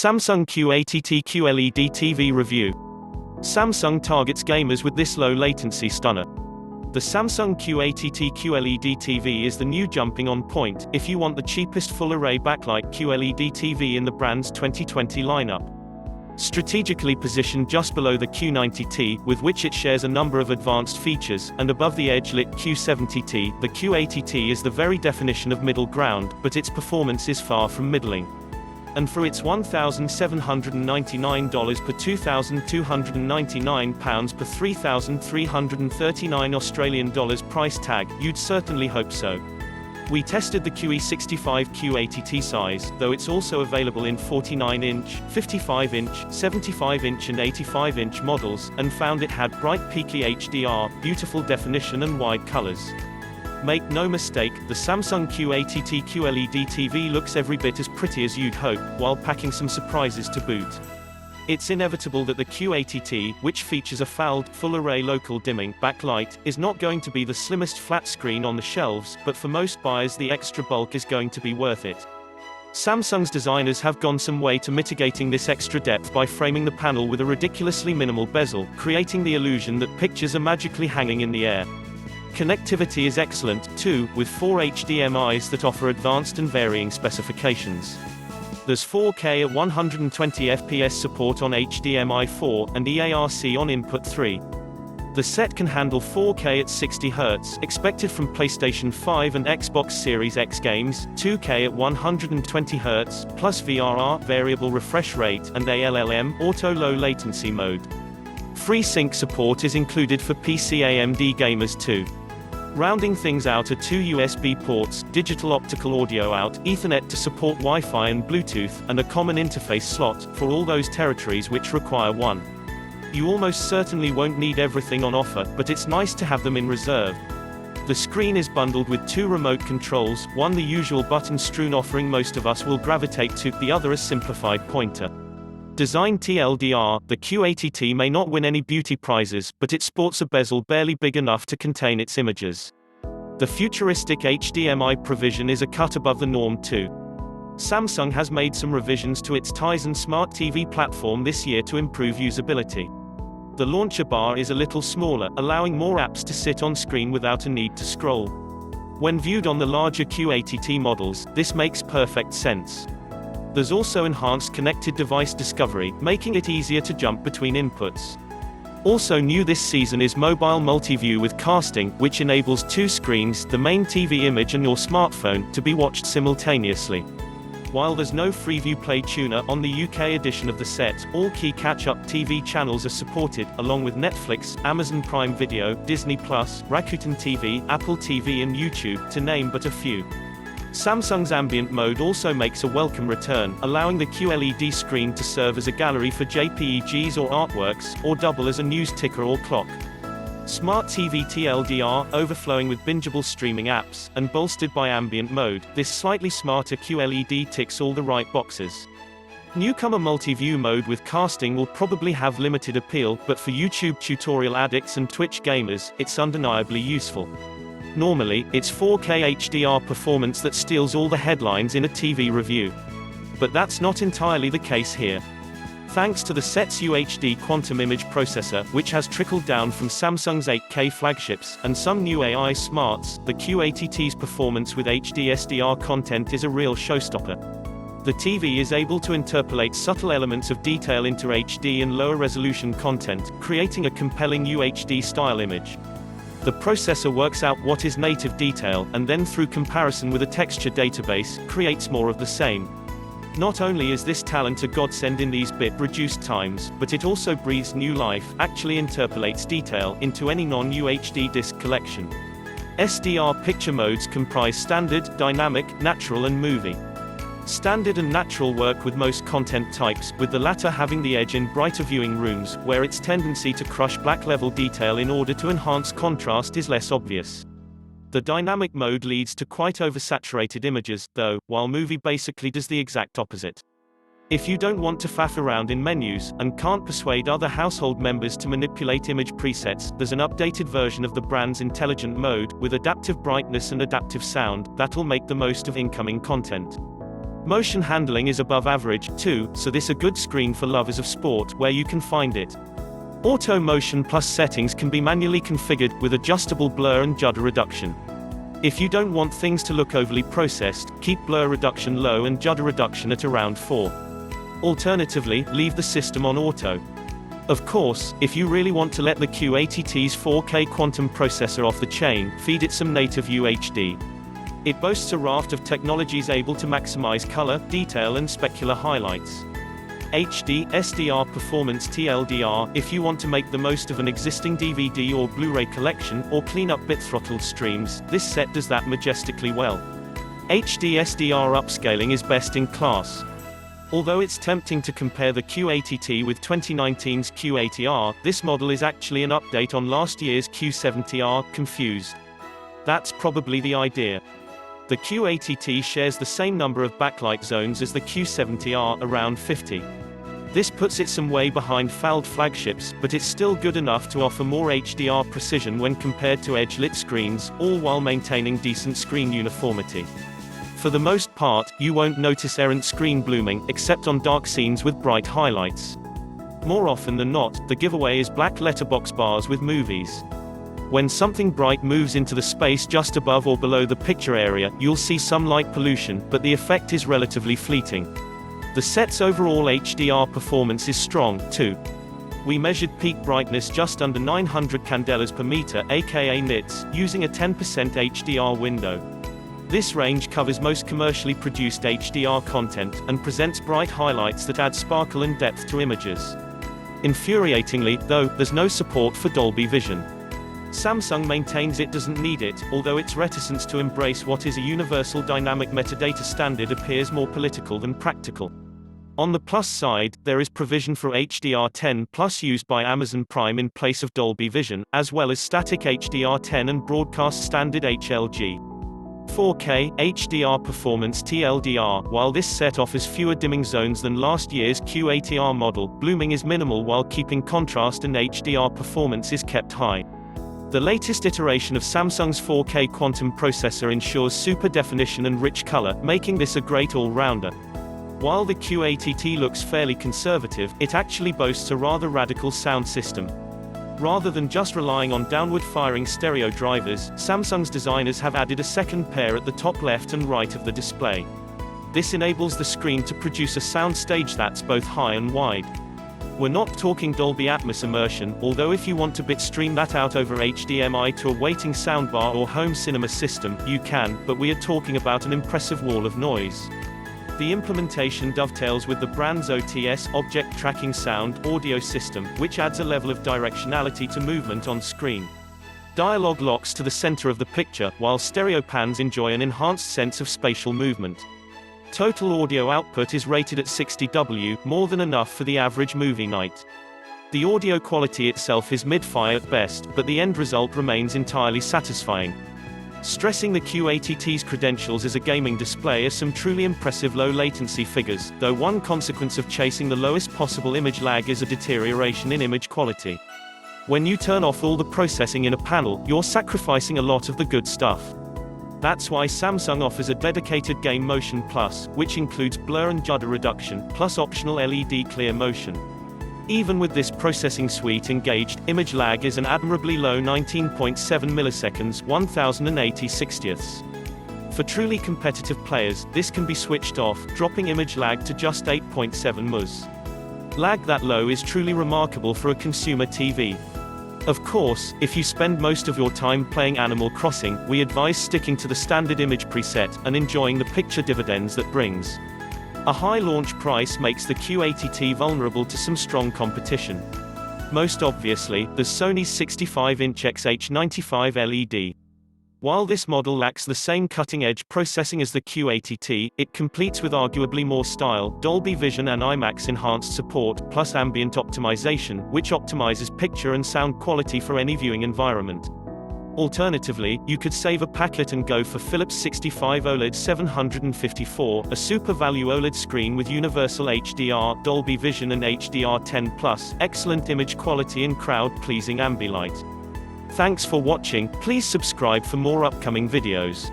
Samsung Q80T QLED TV review. Samsung targets gamers with this low latency stunner. The Samsung Q80T QLED TV is the new jumping on point if you want the cheapest full-array backlight QLED TV in the brand's 2020 lineup. Strategically positioned just below the Q90T, with which it shares a number of advanced features, and above the edge-lit Q70T, the Q80T is the very definition of middle ground, but its performance is far from middling. And for its $1,799 per £2,299 per $3,339 Australian dollars price tag, you'd certainly hope so. We tested the QE65 Q80T size, though it's also available in 49-inch, 55-inch, 75-inch and 85-inch models, and found it had bright peaky HDR, beautiful definition and wide colors. Make no mistake, the Samsung Q80T QLED TV looks every bit as pretty as you'd hope, while packing some surprises to boot. It's inevitable that the Q80T, which features a fouled, full-array local dimming backlight, is not going to be the slimmest flat screen on the shelves, but for most buyers the extra bulk is going to be worth it. Samsung's designers have gone some way to mitigating this extra depth by framing the panel with a ridiculously minimal bezel, creating the illusion that pictures are magically hanging in the air. Connectivity is excellent, too, with 4 HDMIs that offer advanced and varying specifications. There's 4K at 120 FPS support on HDMI 4, and EARC on input 3. The set can handle 4K at 60 Hz, expected from PlayStation 5 and Xbox Series X games, 2K at 120 Hz, plus VRR, variable refresh rate, and ALLM, auto low latency mode. FreeSync support is included for PC AMD gamers too. Rounding things out are 2 USB ports, digital optical audio out, Ethernet to support Wi-Fi and Bluetooth, and a common interface slot, for all those territories which require one. You almost certainly won't need everything on offer, but it's nice to have them in reserve. The screen is bundled with 2 remote controls, one the usual button-strewn offering most of us will gravitate to, the other a simplified pointer. Designed TLDR, the Q80T may not win any beauty prizes, but it sports a bezel barely big enough to contain its images. The futuristic HDMI provision is a cut above the norm too. Samsung has made some revisions to its Tizen Smart TV platform this year to improve usability. The launcher bar is a little smaller, allowing more apps to sit on screen without a need to scroll. When viewed on the larger Q80T models, this makes perfect sense. There's also enhanced connected device discovery, making it easier to jump between inputs. Also new this season is mobile multi-view with casting, which enables 2 screens, the main TV image and your smartphone, to be watched simultaneously. While there's no Freeview Play tuner on the UK edition of the set, all key catch-up TV channels are supported, along with Netflix, Amazon Prime Video, Disney+, Rakuten TV, Apple TV and YouTube, to name but a few. Samsung's Ambient Mode also makes a welcome return, allowing the QLED screen to serve as a gallery for JPEGs or artworks, or double as a news ticker or clock. Smart TV TLDR, overflowing with bingeable streaming apps, and bolstered by Ambient Mode, this slightly smarter QLED ticks all the right boxes. Newcomer multi-view mode with casting will probably have limited appeal, but for YouTube tutorial addicts and Twitch gamers, it's undeniably useful. Normally, it's 4K HDR performance that steals all the headlines in a TV review. But that's not entirely the case here. Thanks to the set's UHD quantum image processor, which has trickled down from Samsung's 8K flagships, and some new AI smarts, the Q80T's performance with HD SDR content is a real showstopper. The TV is able to interpolate subtle elements of detail into HD and lower resolution content, creating a compelling UHD-style image. The processor works out what is native detail, and then through comparison with a texture database, creates more of the same. Not only is this talent a godsend in these bit-reduced times, but it also breathes new life, actually interpolates detail, into any non-UHD disc collection. Sdr Picture Modes comprise Standard, Dynamic, Natural and Movie. Standard and Natural work with most content types, with the latter having the edge in brighter viewing rooms, where its tendency to crush black-level detail in order to enhance contrast is less obvious. The Dynamic mode leads to quite oversaturated images, though, while Movie basically does the exact opposite. If you don't want to faff around in menus, and can't persuade other household members to manipulate image presets, there's an updated version of the brand's Intelligent mode, with adaptive brightness and adaptive sound, that'll make the most of incoming content. Motion handling is above average, too, so this a good screen for lovers of sport, where you can find it. Auto Motion Plus settings can be manually configured, with adjustable blur and judder reduction. If you don't want things to look overly processed, keep blur reduction low and judder reduction at around 4. Alternatively, leave the system on auto. Of course, if you really want to let the Q80T's 4K quantum processor off the chain, feed it some native UHD. It boasts a raft of technologies able to maximize color, detail and specular highlights. HD, Sdr Performance TLDR, if you want to make the most of an existing DVD or Blu-ray collection, or clean up bit-throttled streams, this set does that majestically well. HD Sdr upscaling is best in class. Although it's tempting to compare the Q80T with 2019's Q80R, this model is actually an update on last year's Q70R, confused. That's probably the idea. The Q80T shares the same number of backlight zones as the Q70R, around 50. This puts it some way behind failed flagships, but it's still good enough to offer more HDR precision when compared to edge-lit screens, all while maintaining decent screen uniformity. For the most part, you won't notice errant screen blooming, except on dark scenes with bright highlights. More often than not, the giveaway is black letterbox bars with movies. When something bright moves into the space just above or below the picture area, you'll see some light pollution, but the effect is relatively fleeting. The set's overall HDR performance is strong, too. We measured peak brightness just under 900 candelas per meter, aka nits, using a 10% HDR window. This range covers most commercially produced HDR content, and presents bright highlights that add sparkle and depth to images. Infuriatingly, though, there's no support for Dolby Vision. Samsung maintains it doesn't need it, although its reticence to embrace what is a universal dynamic metadata standard appears more political than practical. On the plus side, there is provision for HDR10 Plus used by Amazon Prime in place of Dolby Vision, as well as static HDR10 and broadcast standard HLG. 4K, HDR Performance TLDR. While this set offers fewer dimming zones than last year's Q80R model, blooming is minimal while keeping contrast, and HDR performance is kept high. The latest iteration of Samsung's 4K quantum processor ensures super definition and rich color, making this a great all-rounder. While the Q80T looks fairly conservative, it actually boasts a rather radical sound system. Rather than just relying on downward-firing stereo drivers, Samsung's designers have added a second pair at the top left and right of the display. This enables the screen to produce a sound stage that's both high and wide. We're not talking Dolby Atmos immersion, although if you want to bitstream that out over HDMI to a waiting soundbar or home cinema system, you can, but we are talking about an impressive wall of noise. The implementation dovetails with the brand's OTS object tracking sound audio system, which adds a level of directionality to movement on screen. Dialogue locks to the center of the picture, while stereo pans enjoy an enhanced sense of spatial movement. Total audio output is rated at 60W, more than enough for the average movie night. The audio quality itself is mid-fi at best, but the end result remains entirely satisfying. Stressing the Q80T's credentials as a gaming display are some truly impressive low-latency figures, though one consequence of chasing the lowest possible image lag is a deterioration in image quality. When you turn off all the processing in a panel, you're sacrificing a lot of the good stuff. That's why Samsung offers a dedicated Game Motion Plus, which includes blur and judder reduction, plus optional LED clear motion. Even with this processing suite engaged, image lag is an admirably low 19.7 milliseconds, 1080/60ths. For truly competitive players, this can be switched off, dropping image lag to just 8.7 ms. Lag that low is truly remarkable for a consumer TV. Of course, if you spend most of your time playing Animal Crossing, we advise sticking to the standard image preset, and enjoying the picture dividends that brings. A high launch price makes the Q80T vulnerable to some strong competition. Most obviously, there's Sony's 65-inch XH95 LED. While this model lacks the same cutting-edge processing as the Q80T, it competes with arguably more style, Dolby Vision and IMAX enhanced support, plus ambient optimization, which optimizes picture and sound quality for any viewing environment. Alternatively, you could save a packet and go for Philips 65 OLED 754, a super value OLED screen with universal HDR, Dolby Vision and HDR10+, excellent image quality and crowd-pleasing ambilight. Thanks for watching. Please subscribe for more upcoming videos.